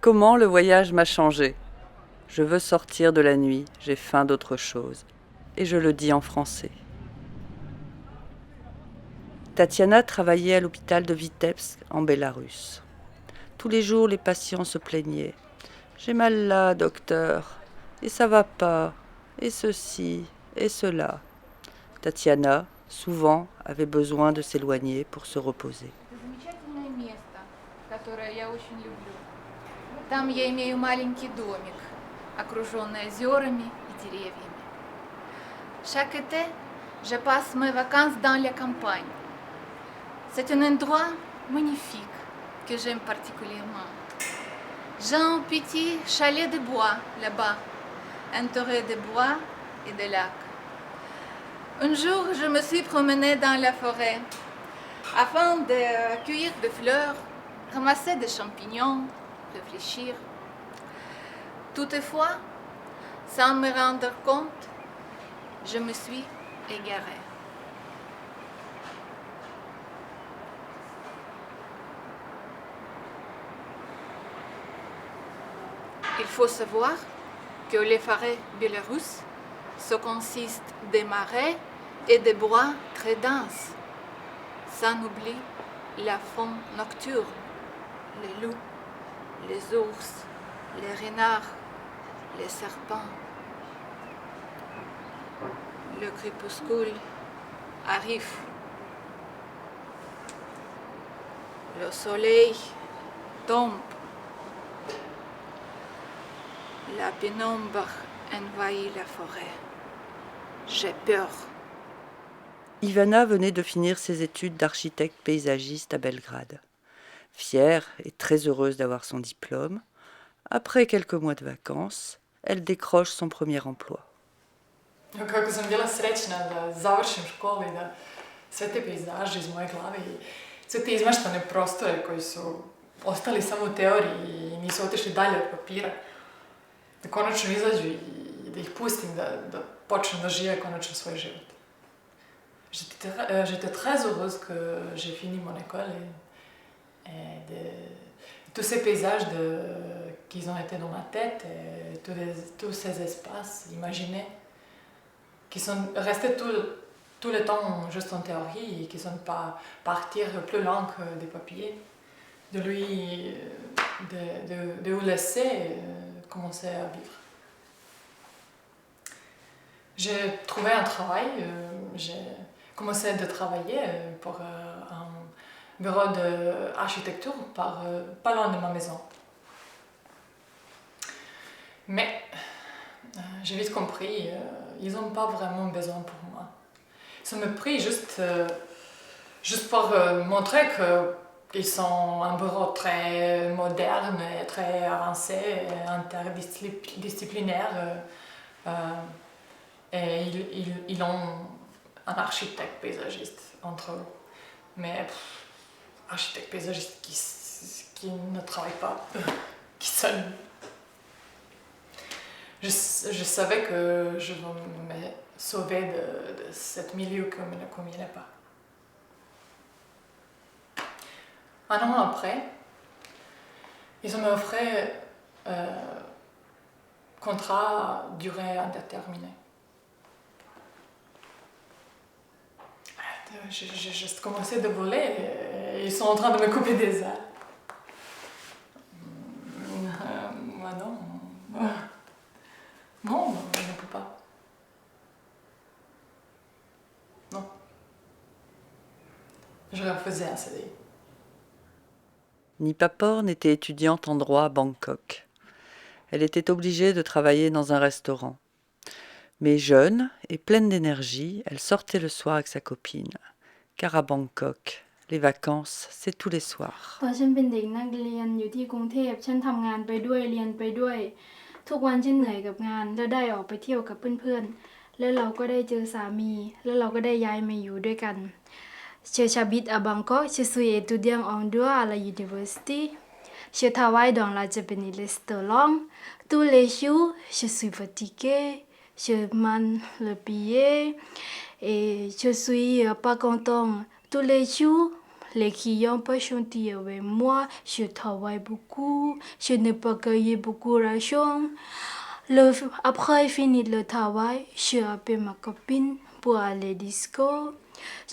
Comment le voyage m'a changé. Je veux sortir de la nuit, j'ai faim d'autre chose. Et je le dis en français. Tatiana travaillait à l'hôpital de Vitebsk, en Bélarus. Tous les jours, les patients se plaignaient. « J'ai mal là, docteur. Et ça va pas. Et ceci, et cela. » Tatiana, souvent, avait besoin de s'éloigner pour se reposer. Там я имею маленький домик, окруженный озерами и деревьями. Chaque été, je passe mes vacances dans la campagne. C'est un endroit magnifique que j'aime particulièrement. J'ai un petit chalet de bois là-bas, entouré de bois et de lacs. Un jour, je me suis promenée dans la forêt afin de cueillir des fleurs, ramasser des champignons, réfléchir. Toutefois, sans me rendre compte, je me suis égarée. Il faut savoir que les forêts biélorusses se consistent de marais et de bois très denses, sans oublier la faune nocturne, les loups, les ours, les renards, les serpents. Le crépuscule arrive. Le soleil tombe. La pénombre envahit la forêt. J'ai peur. Ivana venait de finir ses études d'architecte paysagiste à Belgrade. Fière et très heureuse d'avoir son diplôme, après quelques mois de vacances, elle décroche son premier emploi. Kako sam bila srećna da završim školu i da sve te pejzaže iz moje glave i sve te izmeštane prostore koji su ostali samo u teoriji i nisu otišli dalje od papira, da konačno izađu i da ih pustim da počnu da žive konačno svoj život. J'étais très heureuse que j'ai fini mon école et de tous ces paysages qui ont été dans ma tête, et tous ces espaces imaginés qui sont restés tout le temps juste en théorie et qui ne sont pas partir plus loin que des papiers, de lui, de vous laisser commencer à vivre. J'ai trouvé un travail, j'ai commencé à travailler pour un bureau d'architecture pas loin de ma maison. Mais j'ai vite compris, ils n'ont pas vraiment besoin pour moi. Ils m'ont pris juste pour montrer qu'ils sont un bureau très moderne, et très avancé, et interdisciplinaire. Et ils ont un architecte paysagiste entre eux. Mais architecte paysagiste qui ne travaille pas, qui seul. Je savais que je vais me sauver de ce milieu qui ne me convenait pas. Un an après, ils m'ont offert contrat à durée indéterminée. J'ai juste commencé de voler et ils sont en train de me couper des ailes. Moi non. Non, je ne peux pas. Non. Je refusais un CDI. Nipapor était étudiante en droit à Bangkok. Elle était obligée de travailler dans un restaurant. Mais jeune et pleine d'énergie, elle sortait le soir avec sa copine. Car à Bangkok, les vacances, c'est tous les soirs. ตอนฉันเป็นเด็กนักเรียนอยู่ที่กรุงเทพฉันทำงานไปด้วยเรียนไปด้วยทุกวันฉันเหนื่อยกับงานแล้วได้ออกไปเที่ยวกับเพื่อนๆแล้วเราก็ได้เจอสามีแล้วเราก็ได้ย้ายมาอยู่ด้วยกัน J'habite à Bangkok, je suis étudiant en droit à la université. Je travaille dans la Japanese restaurant. Tous les jours, je suis fatiguée, je mange le billet et je suis pas content. Tous les jours, les clients pas gentils avec moi, je travaille beaucoup, je n'ai pas gagné beaucoup d'argent. Après finir le travail, je appelle ma copine pour aller disco.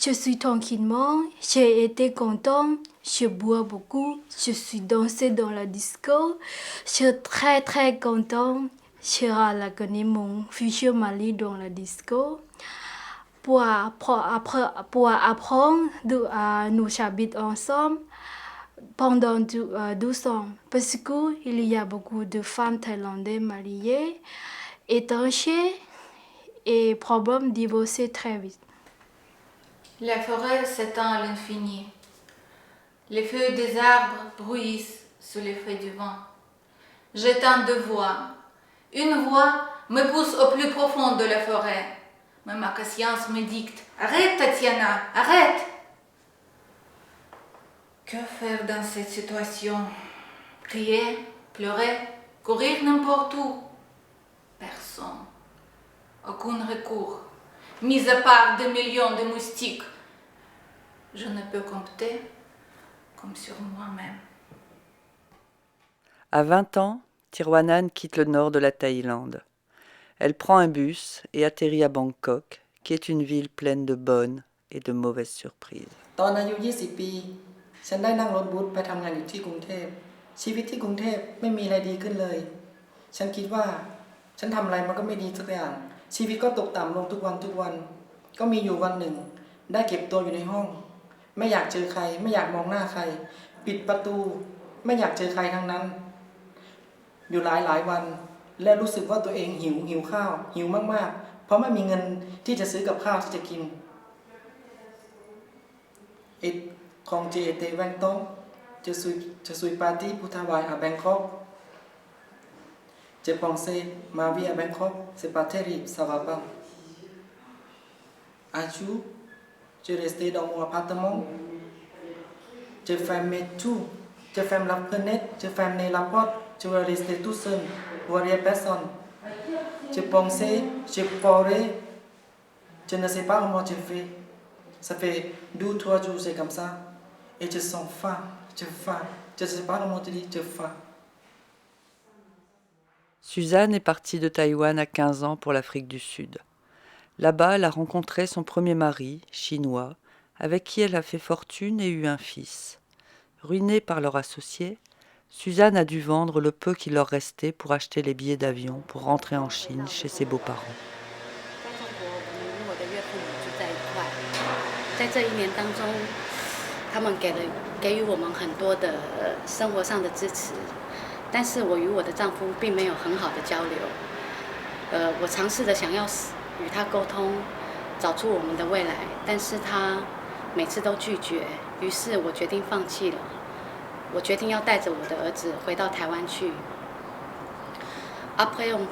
Je suis tranquillement, j'ai été content, je bois beaucoup, je suis dansé dans la disco. Je suis très très content, je rencontré mon futur mari dans la disco. Pour apprendre à nous habiter ensemble pendant 12 ans. Parce qu'il y a beaucoup de femmes thaïlandaises mariées, étrangères et probablement divorcées très vite. La forêt s'étend à l'infini. Les feuilles des arbres bruissent sous l'effet du vent. J'entends deux voix. Une voix me pousse au plus profond de la forêt. Mais ma conscience me dicte « Arrête, Tatiana, arrête !» Que faire dans cette situation? Crier, pleurer, courir n'importe où? Personne. Aucun recours. Mis à part des millions de moustiques, je ne peux compter comme sur moi-même. À 20 ans, Thirwanan quitte le nord de la Thaïlande. Elle prend un bus et atterrit à Bangkok, qui est une ville pleine de bonnes et de mauvaises surprises. ตอนอายุ 20 ปีฉันได้นั่งรถบัสไปทำงานอยู่ที่กรุงเทพชีวิตที่กรุงเทพไม่มีอะไรดีขึ้นเลยฉันคิดว่าฉันทำอะไรมันก็ไม่ดีสักอย่างชีวิตก็ตกต่ำลงทุกวันก็มีอยู่วันหนึ่งได้เก็บตัวอยู่ในห้องไม่อยากเจอใครไม่อยากมองหน้าใครปิดประตูไม่อยากเจอใครทั้งนั้นอยู่หลายวันและรู้สึกว่าตัวเองหิวข้าวหิวมากๆเพราะไม่มีเงินที่จะซื้อกับข้าวที่จะกินQuand j'ai été 20 ans, je suis parti pour travailler à Bangkok. J'ai pensé, ma vie à Bangkok, c'est pas terrible, ça va pas. Un jour, je restais dans mon appartement. Je fermais tout. Je ferme la fenêtre, je fermais la porte. Je vais rester tout seul, voir personne. Je pensais, je pleurais. Je ne sais pas comment je fais. Ça fait 2-3 jours, c'est comme ça. Et je sens faim. Je ne sais pas comment te dire, j'ai faim. Suzanne est partie de Taïwan à 15 ans pour l'Afrique du Sud. Là-bas, elle a rencontré son premier mari, chinois, avec qui elle a fait fortune et eu un fils. Ruinée par leur associé, Suzanne a dû vendre le peu qui leur restait pour acheter les billets d'avion pour rentrer en Chine chez ses beaux-parents. 在这1年当中，他们给予我们很多的生活上的支持，但是我与我的丈夫并没有很好的交流。我尝试着想要与他沟通，找出我们的未来，但是他每次都拒绝。于是我决定放弃了。我决定要带着我的儿子回到台湾去。Après on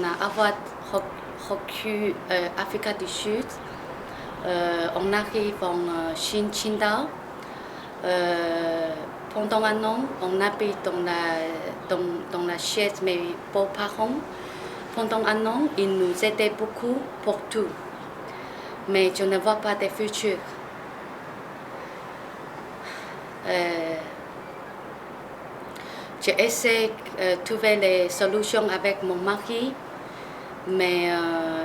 a avoir recu Afrique du Sud. On arrive en Chine, Qingdao. Pendant un an, on habite dans la chaise de mes beaux-parents. Pendant un an, ils nous aidaient beaucoup pour tout. Mais je ne vois pas de futur. J'ai essayé de trouver les solutions avec mon mari. Mais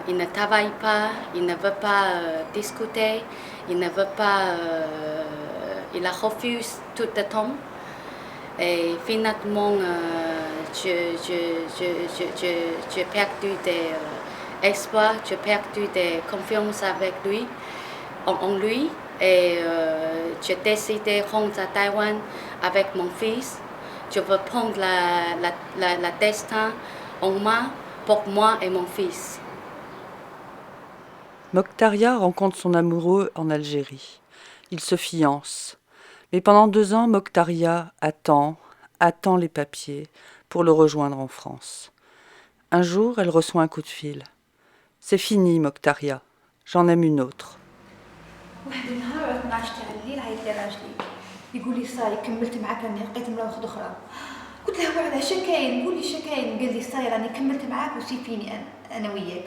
il ne travaille pas, il ne veut pas discuter, il ne veut pas, il a refusé tout le temps. Et finalement, j'ai perdu des espoirs, j'ai perdu des confiance avec lui, en lui. Et j'ai décidé de rentrer à Taïwan avec mon fils. Je veux prendre la destin en main. Pour moi et mon fils. Mokhtaria rencontre son amoureux en Algérie. Ils se fiancent. Mais pendant 2 ans, Mokhtaria attend les papiers pour le rejoindre en France. Un jour, elle reçoit un coup de fil. C'est fini, Mokhtaria. J'en aime une autre. قلت له وعلى شكاين قولي شكاين قال لي صاير راني كملت معاك وسي فيني انا وياك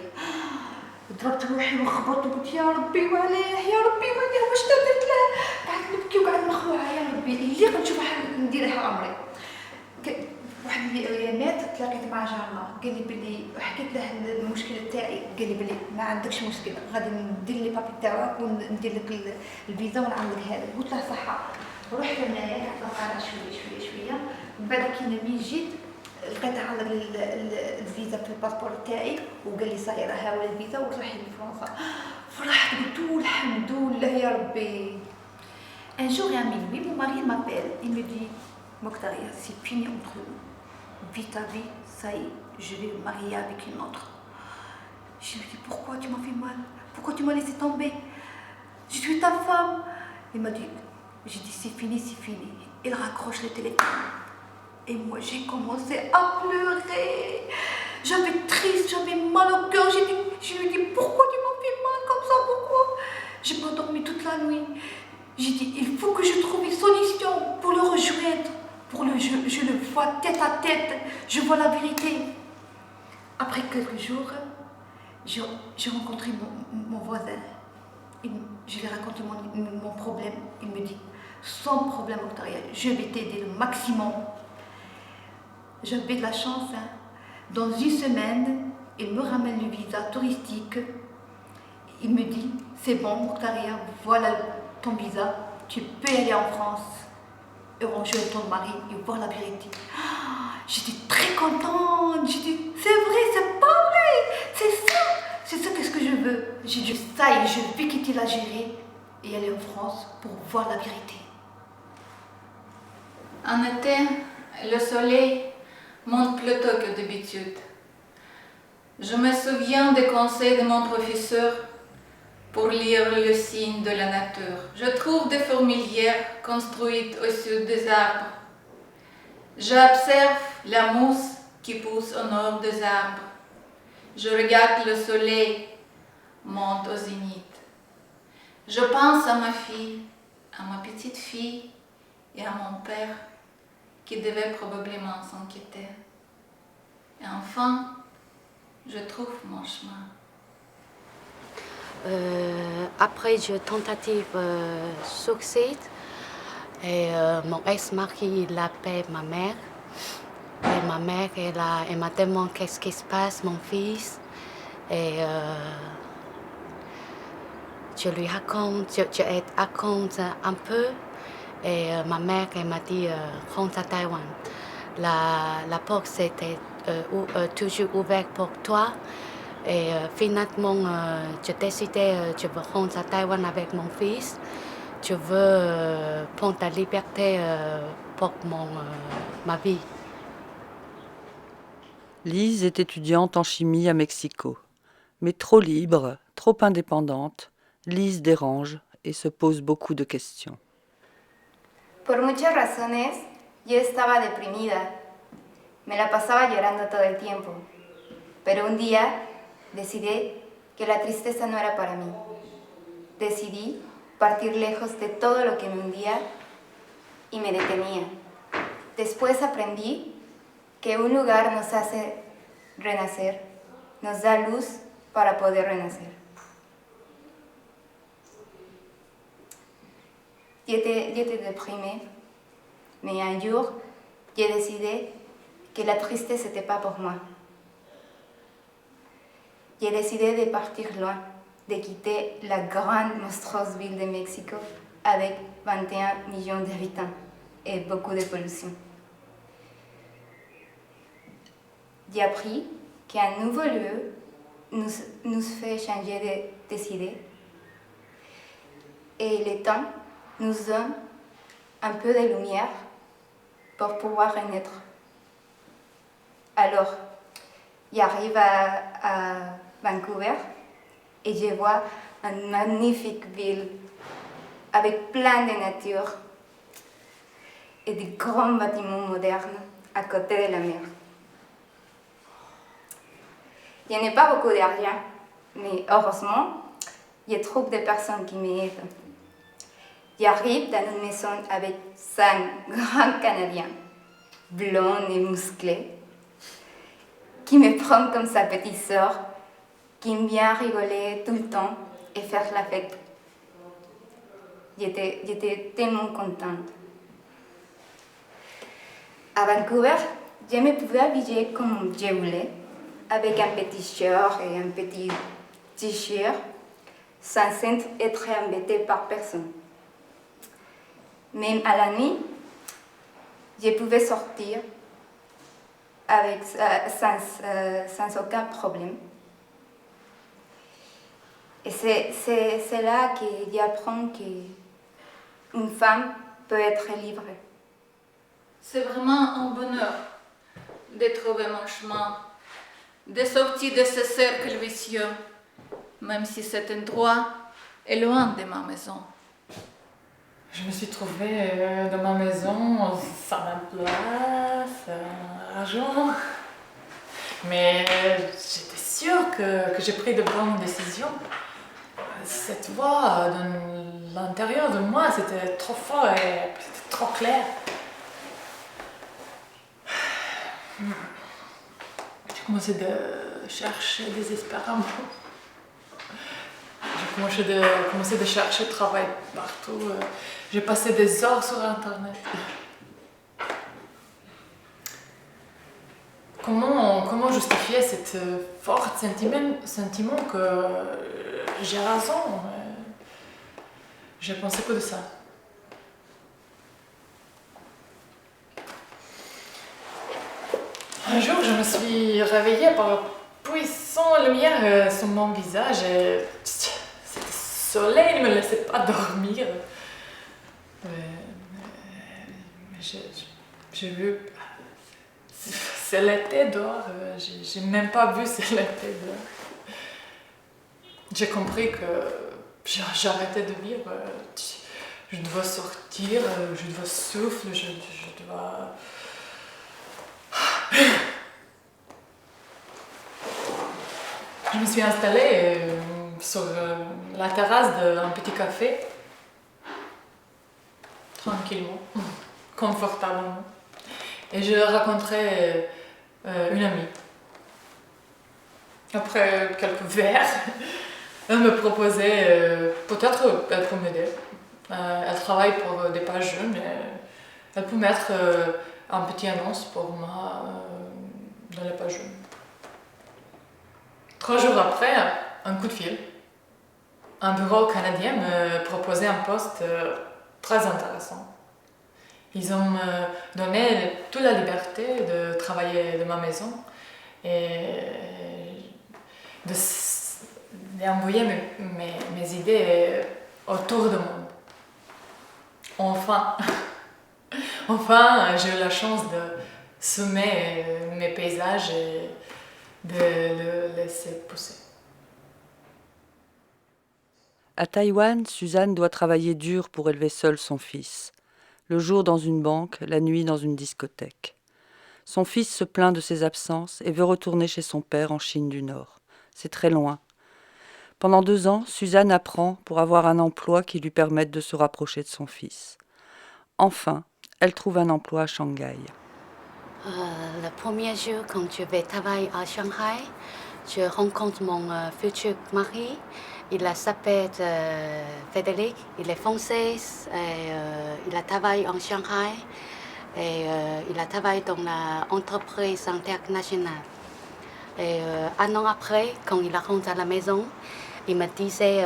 ضربت روحي وخبطت وقلت يا ربي وعليه يا ربي واش درت له مخروعه يا ربي اللي غنشوف واحد نديرها عمري. واحد الايامات تلاقيت مع جارنا قال لي بلي حكيت له المشكل تاعي، قال لي بلي ما عندكش مشكل غادي ندير لي بابي تاعك وندير لك الفيزا ونعمل هذا. قلت له صحه. رحت هنايا قعدت نقرا شويه من بعد كي ملي جيت لقيت على الفيزا في الباسبور تاعي وقال لي صايره ها هو الفيزا وتروحي لفرنسا. فرحت قلت الحمد لله يا ربي. Un jour et à minuit, mon mari m'appelle, il me dit Mokhtaria, c'est fini entre nous. Vis ta vie, ça y est, je vais me marier avec une autre. Je lui dis pourquoi tu m'as fait mal? Pourquoi tu m'as laissé tomber? Je suis ta femme. Il m'a dit, j'ai dit c'est fini, c'est fini. Il raccroche le téléphone. Et moi j'ai commencé à pleurer. J'avais triste, j'avais mal au cœur. Je lui dis pourquoi tu m'as fait mal comme ça? Pourquoi? J'ai pas dormi toute la nuit. J'ai dit, il faut que je trouve une solution pour le rejoindre. Je le vois tête à tête, je vois la vérité. Après quelques jours, j'ai rencontré mon voisin. Je lui ai raconté mon problème. Il me dit, sans problème, Mokhtaria, je vais t'aider le maximum. J'avais de la chance. Hein. Dans une semaine, il me ramène le visa touristique. Il me dit, c'est bon, Mokhtaria, voilà ton visa, tu peux aller en France et rejoindre ton mari et voir la vérité. J'étais très contente, j'ai dit, c'est vrai, c'est pas vrai, c'est ça qu'est-ce que je veux. J'ai dit, ça y est, je vais quitter l'Algérie et aller en France pour voir la vérité. En été, le soleil monte plus tôt que d'habitude. Je me souviens des conseils de mon professeur pour lire le signe de la nature. Je trouve des fourmilières construites au sud des arbres. J'observe la mousse qui pousse au nord des arbres. Je regarde le soleil monter au zénith. Je pense à ma fille, à ma petite fille et à mon père qui devait probablement s'inquiéter. Et enfin, je trouve mon chemin. Après, je tentative succès et mon ex-mari l'appelle ma mère. Et ma mère, elle m'a demandé qu'est-ce qui se passe, mon fils. Et je lui raconte, je raconte un peu. Et ma mère, elle m'a dit, rentre à Taïwan. La porte c'était toujours ouverte pour toi. Et finalement, j'ai décidé, je veux rentrer à Taïwan avec mon fils. Je veux prendre la liberté pour ma vie. Lise est étudiante en chimie à Mexico. Mais trop libre, trop indépendante, Lise dérange et se pose beaucoup de questions. Por muchas razones, yo estaba deprimida. Me la pasaba llorando todo el tiempo. Pero un día decidí que la tristeza no era para mí. Decidí partir lejos de todo lo que me hundía y me detenía. Después aprendí que un lugar nos hace renacer, nos da luz para poder renacer. J'étais déprimée, mais un jour, j'ai décidé que la tristesse n'était pas pour moi. J'ai décidé de partir loin, de quitter la grande monstrueuse ville de Mexico avec 21 millions d'habitants et beaucoup de pollution. J'ai appris qu'un nouveau lieu nous fait changer de décider. Et le temps nous donne un peu de lumière pour pouvoir renaître. Alors, j'arrive à Vancouver et je vois une magnifique ville avec plein de nature et de grands bâtiments modernes à côté de la mer. Je n'ai pas beaucoup d'argent, mais heureusement, je trouve des personnes qui m'aident. J'arrive dans une maison avec 5 grands Canadiens, blonds et musclés, qui me prend comme sa petite sœur, qui aime bien rigoler tout le temps et faire la fête. j'étais tellement contente. À Vancouver, je me pouvais habiller comme je voulais, avec un petit short et un petit t-shirt, sans être embêtée par personne. Même à la nuit, je pouvais sortir sans aucun problème. Et c'est là que j'apprends qu'une femme peut être libre. C'est vraiment un bonheur de trouver mon chemin, de sortir de ce cercle vicieux, même si cet endroit est loin de ma maison. Je me suis trouvée dans ma maison sans ma place, argent. Mais j'étais sûre que j'ai pris de bonnes décisions. Cette voix dans l'intérieur de moi, c'était trop fort et c'était trop clair. J'ai commencé de chercher désespérément. J'ai commencé de chercher travail partout. J'ai passé des heures sur Internet. Comment justifier cet fort sentiment que j'ai raison? J'ai pensé que de ça. Un jour, je me suis réveillée par une puissante lumière sur mon visage et c'était le soleil ne me laissait pas dormir. Mais j'ai vu... C'est l'été dehors, j'ai même pas vu c'est l'été dehors. J'ai compris que j'arrêtais de vivre. Je dois sortir, je dois souffler, je dois... Je me suis installée sur la terrasse d'un petit café, tranquillement, confortablement. Et je rencontrais une amie. Après quelques verres, elle me proposait peut-être elle peut m'aider. Elle travaille pour des pages jeunes et elle peut mettre un petit annonce pour moi dans les pages jeunes. 3 jours après, un coup de fil. Un bureau canadien me proposait un poste très intéressant. Ils ont donné toute la liberté de travailler de ma maison et d'envoyer mes idées autour du monde. Enfin, j'ai eu la chance de semer mes paysages et de le laisser pousser. À Taïwan, Suzanne doit travailler dur pour élever seule son fils. Le jour dans une banque, la nuit dans une discothèque. Son fils se plaint de ses absences et veut retourner chez son père en Chine du Nord. C'est très loin. Pendant 2 ans, Suzanne apprend pour avoir un emploi qui lui permette de se rapprocher de son fils. Enfin, elle trouve un emploi à Shanghai. Le premier jour, quand je vais travailler à Shanghai, je rencontre mon futur mari. Il s'appelle Frédéric, il est français et il a travaillé en Shanghai et il a travaillé dans l'entreprise internationale. Et 1 an après, quand il rentre à la maison, il me disait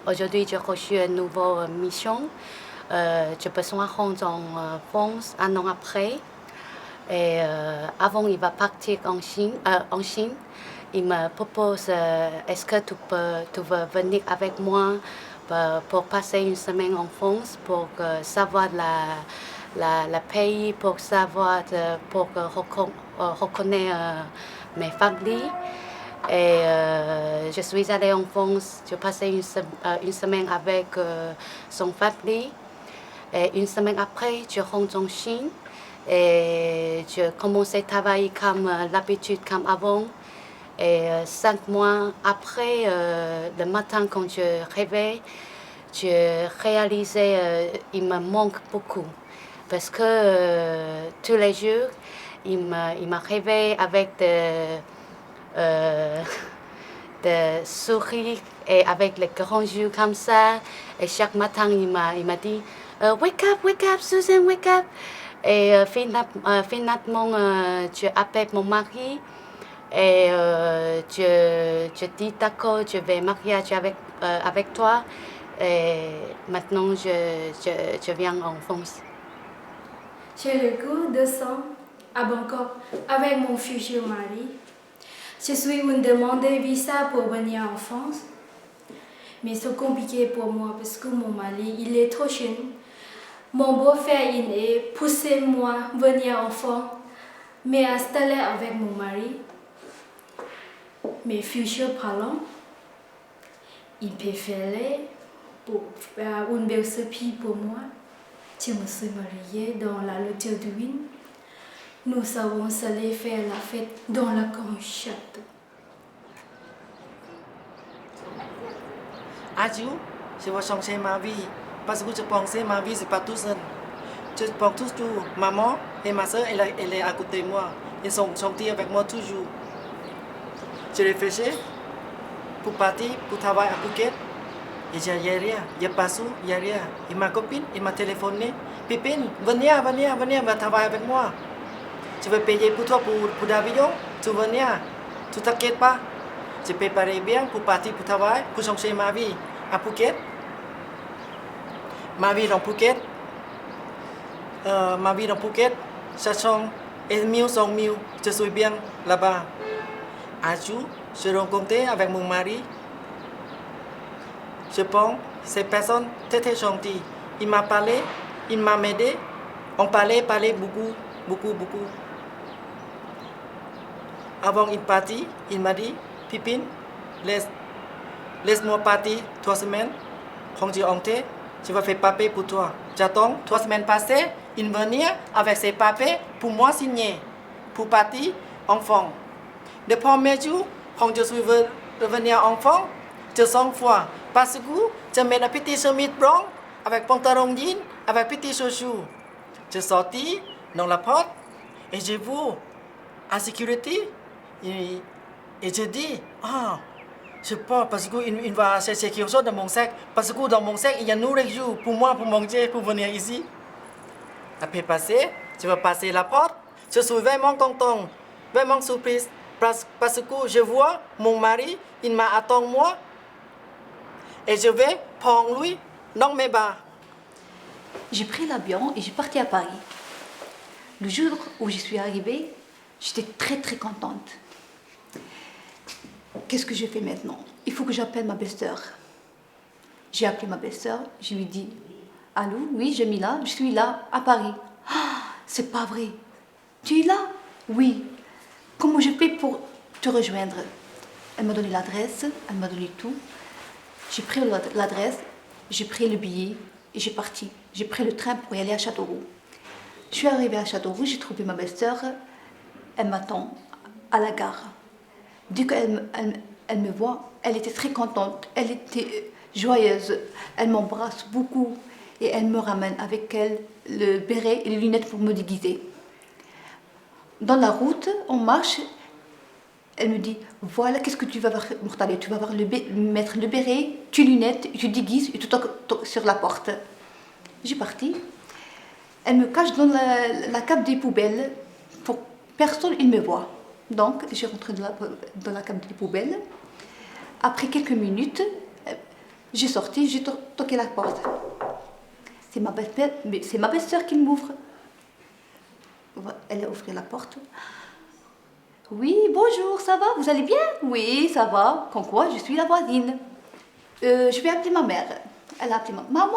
aujourd'hui j'ai reçu une nouvelle mission, j'ai besoin de rentrer en France 1 an après. Et avant il va partir en Chine, il me propose est-ce que tu veux venir avec moi pour passer 1 semaine en France pour savoir le pays, pour savoir pour reconnaître mes familles. Et je suis allée en France, j'ai passé 1 semaine avec son famille. Et 1 semaine après, je rentre en Chine. Et je commençais à travailler comme l'habitude, comme avant. Et 5 mois après, le matin quand je réveille, je réalisais qu'il me manque beaucoup. Parce que tous les jours, il m'a réveillé avec de sourire et avec les grands yeux comme ça. Et chaque matin, il m'a dit wake up, Susan, wake up. Et finalement, je appelle mon mari et je dis d'accord, je vais mariage avec toi. Et maintenant, je viens en France. J'ai le goût de sang à Bangkok avec mon futur mari. Je suis une demande de visa pour venir en France. Mais c'est compliqué pour moi parce que mon mari, il est trop jeune. Mon beau-frère, il est poussé moi venir en France, mais installé avec mon mari. Mes futurs parents, ils préféraient pour faire une belle surprise pour moi. Je me suis mariée dans la lotterie de Wien. Nous avons allé faire la fête dans le grand château. Adieu, je vais changer ma vie parce que je pensais ma vie c'est pas tout seul. Je pense toujours, maman et ma soeur, elle est à côté de moi. Ils sont gentils avec moi toujours. Je réfléchis pour partir, pour travailler à Phuket. Et il n'y a rien, il n'y a pas sous, il n'y a rien. Et ma copine, elle m'a téléphoné. Pépine, venez travailler avec moi. Je vais payer pour toi pour l'avion. Tu venir, tu t'inquiètes pas. Je préparais bien pour partir pour travailler, pour changer ma vie à Phuket. Ma vie dans Phuket, ça change. Et mieux sont mieux. Je suis bien là-bas. Un jour, je rencontrais avec mon mari. Je pense que cette personne très gentille. Il m'a parlé, il m'a aidé. On parlait beaucoup. Avant il partit, il m'a dit, Pipine, laisse-moi partir 3 semaines. Quand tu entres, je vais faire papier pour toi. J'attends 3 semaines passées, il venir avec ses papiers pour moi signer, pour partir en France. Le premier jour, quand je suis revenu en France, je sens froid. Parce que je mets la petite chemise blanche avec pantalon jean, avec petit chaussures. Je sortis dans la porte et je vois en sécurité et je dis je pars parce qu'il va chercher quelque chose dans mon sac. Parce que dans mon sac, il y a nourriture pour moi, pour manger, pour venir ici. Après passer, je vais passer la porte. Je suis vraiment content, vraiment surprise. Parce que je vois mon mari, il m'attend moi. Et je vais prendre lui dans mes bras. J'ai pris l'avion et j'ai parti à Paris. Le jour où je suis arrivée, j'étais très contente. Qu'est-ce que je fais maintenant? Il faut que j'appelle ma belle-sœur. J'ai appelé ma belle-sœur, je lui dis « Allô, oui, Jamila, je suis là, à Paris. » Ah, c'est pas vrai. Tu es là? Oui. Comment je fais pour te rejoindre? Elle m'a donné l'adresse, elle m'a donné tout. J'ai pris l'adresse, j'ai pris le billet et j'ai parti. J'ai pris le train pour y aller à Châteauroux. Je suis arrivée à Châteauroux, j'ai trouvé ma belle-sœur. Elle m'attend à la gare. Dès qu'elle me voit, elle était très contente, elle était joyeuse. Elle m'embrasse beaucoup et elle me ramène avec elle le béret et les lunettes pour me déguiser. Dans la route, on marche. Elle me dit, voilà, qu'est-ce que tu vas faire, Mortale? Tu vas mettre le béret, tes lunettes, tu déguises et tu toques sur la porte. J'ai parti. Elle me cache dans la cave des poubelles pour que personne ne me voit. Donc, j'ai rentré dans la cave des poubelles. Après quelques minutes, j'ai sorti, j'ai toqué la porte. C'est ma belle-sœur qui m'ouvre. Elle a ouvert la porte. Oui, bonjour, ça va? Vous allez bien? Oui, ça va. Comme quoi, je suis la voisine. Je vais appeler ma mère. Elle a appelé maman,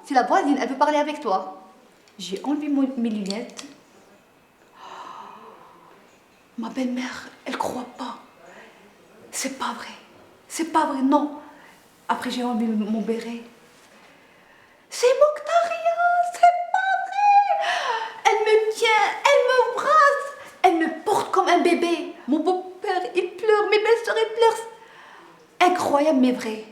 c'est la voisine, elle veut parler avec toi. J'ai enlevé mes lunettes. Ma belle-mère, elle croit pas. C'est pas vrai, non. Après, j'ai enlevé mon béret. C'est Mokhtaria, c'est pas vrai. Elle me tient, elle me brasse, elle me porte comme un bébé. Mon beau-père, il pleure, mes belles-sœurs, ils pleurent. Incroyable, mais vrai.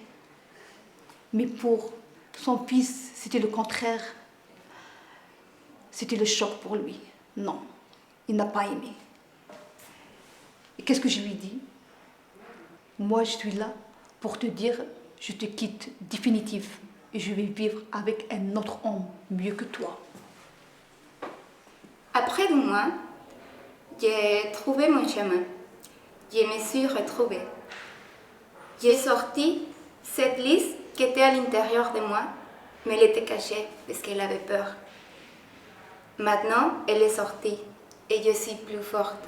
Mais pour son fils, c'était le contraire. C'était le choc pour lui. Non, il n'a pas aimé. Et qu'est-ce que je lui dis? moi je suis là pour te dire, je te quitte définitif et je vais vivre avec un autre homme mieux que toi. Après 2 mois, j'ai trouvé mon chemin. Je me suis retrouvée. J'ai sorti cette liste qui était à l'intérieur de moi, mais elle était cachée parce qu'elle avait peur. Maintenant, elle est sortie et je suis plus forte.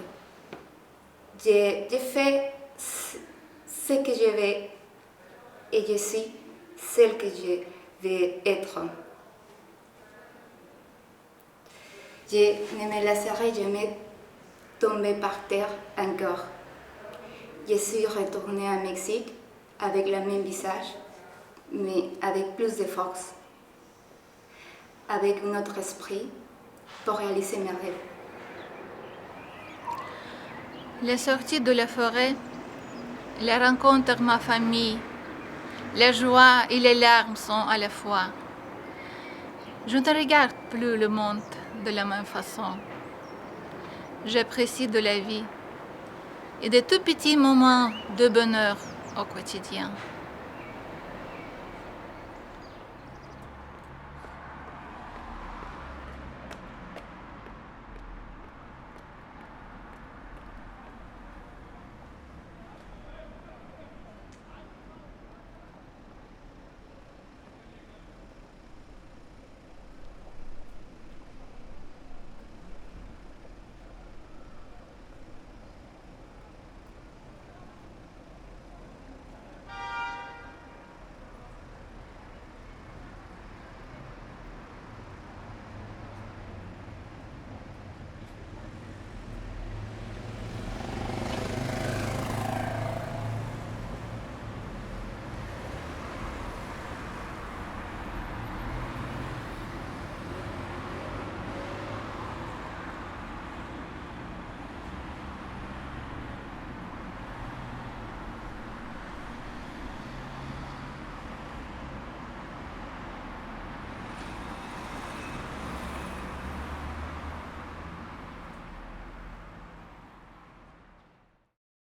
J'ai fait ce que je veux et je suis celle que je veux être. Je ne me laisserai jamais tomber par terre encore. Je suis retournée au Mexique avec le même visage, mais avec plus de force, avec un autre esprit pour réaliser mes rêves. Les sorties de la forêt, les rencontres avec ma famille, les joies et les larmes sont à la fois. Je ne regarde plus le monde de la même façon. J'apprécie de la vie et de tout petits moments de bonheur au quotidien.